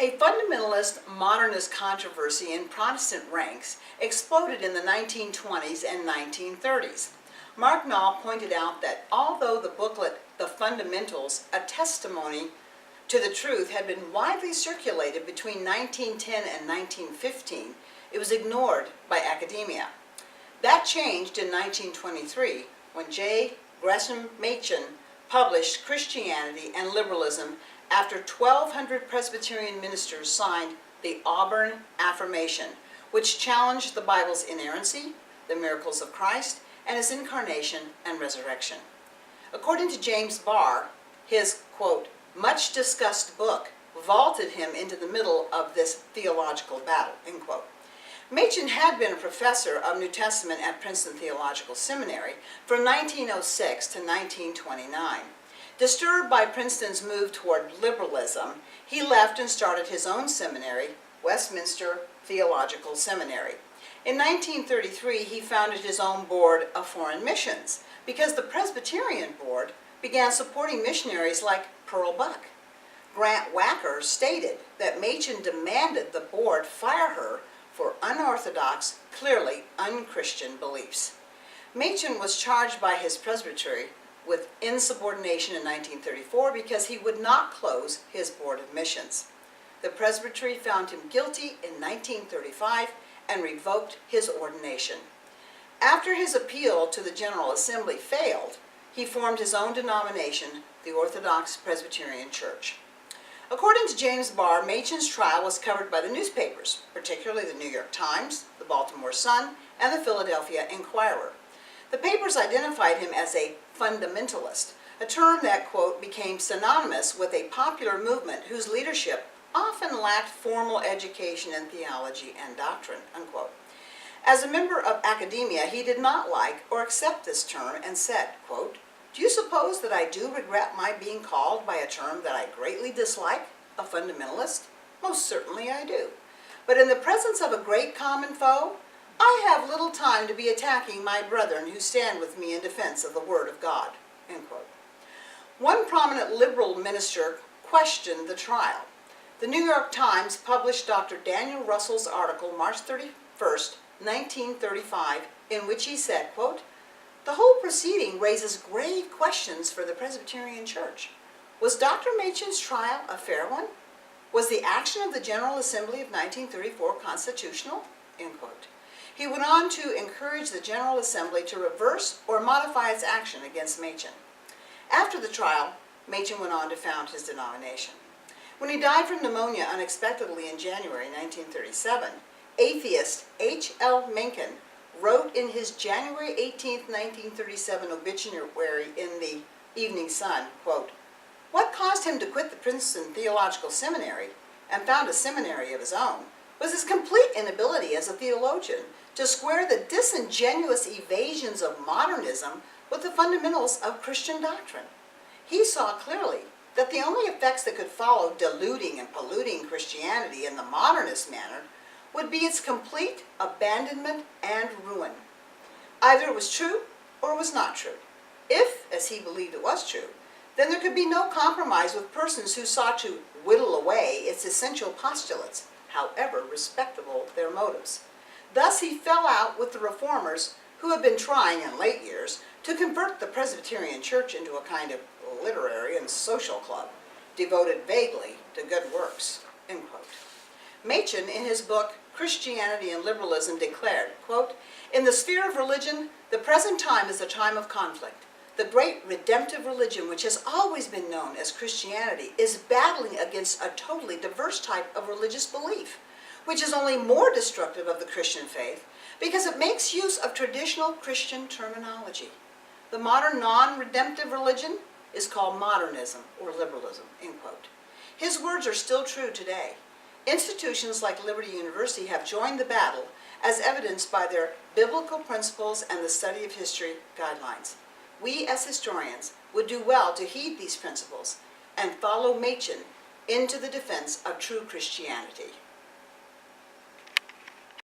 A fundamentalist modernist controversy in Protestant ranks exploded in the 1920s and 1930s. Mark Knoll pointed out that although the booklet, The Fundamentals, a testimony to the truth, had been widely circulated between 1910 and 1915, it was ignored by academia. That changed in 1923 when J. Gresham Machen published Christianity and Liberalism after 1,200 Presbyterian ministers signed the Auburn Affirmation, which challenged the Bible's inerrancy, the miracles of Christ, and his incarnation and resurrection. According to James Barr, his, quote, much discussed book vaulted him into the middle of this theological battle, end quote. Machen had been a professor of New Testament at Princeton Theological Seminary from 1906 to 1929. Disturbed by Princeton's move toward liberalism, he left and started his own seminary, Westminster Theological Seminary. In 1933, he founded his own board of foreign missions because the Presbyterian board began supporting missionaries like Pearl Buck. Grant Wacker stated that Machen demanded the board fire her for unorthodox, clearly unchristian beliefs. Machen was charged by his presbytery with insubordination in 1934 because he would not close his board of missions. The presbytery found him guilty in 1935 and revoked his ordination. After his appeal to the General Assembly failed, he formed his own denomination, the Orthodox Presbyterian Church. According to James Barr, Machen's trial was covered by the newspapers, particularly the New York Times, the Baltimore Sun, and the Philadelphia Inquirer. The papers identified him as a fundamentalist, a term that, quote, became synonymous with a popular movement whose leadership often lacked formal education in theology and doctrine, unquote. As a member of academia, he did not like or accept this term and said, quote, do you suppose that I do regret my being called by a term that I greatly dislike, a fundamentalist? Most certainly I do. But in the presence of a great common foe, I have little time to be attacking my brethren who stand with me in defense of the Word of God, end quote. One prominent liberal minister questioned the trial. The New York Times published Dr. Daniel Russell's article March 31st, 1935, in which he said, quote, the whole proceeding raises grave questions for the Presbyterian Church. Was Dr. Machen's trial a fair one? Was the action of the General Assembly of 1934 constitutional? End quote. He went on to encourage the General Assembly to reverse or modify its action against Machen. After the trial, Machen went on to found his denomination. When he died from pneumonia unexpectedly in January 1937, atheist H.L. Mencken wrote in his January 18, 1937 obituary in the Evening Sun, quote, what caused him to quit the Princeton Theological Seminary and found a seminary of his own was his complete inability as a theologian to square the disingenuous evasions of modernism with the fundamentals of Christian doctrine. He saw clearly that the only effects that could follow diluting and polluting Christianity in the modernist manner would be its complete abandonment and ruin. Either it was true or it was not true. If, as he believed it was true, then there could be no compromise with persons who sought to whittle away its essential postulates, however respectable their motives. Thus he fell out with the reformers who had been trying in late years to convert the Presbyterian Church into a kind of literary and social club, devoted vaguely to good works, end quote. Machen, in his book Christianity and Liberalism, declared, quote, in the sphere of religion, the present time is a time of conflict. The great redemptive religion, which has always been known as Christianity, is battling against a totally diverse type of religious belief, which is only more destructive of the Christian faith because it makes use of traditional Christian terminology. The modern non-redemptive religion is called modernism or liberalism, end quote. His words are still true today. Institutions like Liberty University have joined the battle as evidenced by their biblical principles and the study of history guidelines. We as historians would do well to heed these principles and follow Machen into the defense of true Christianity.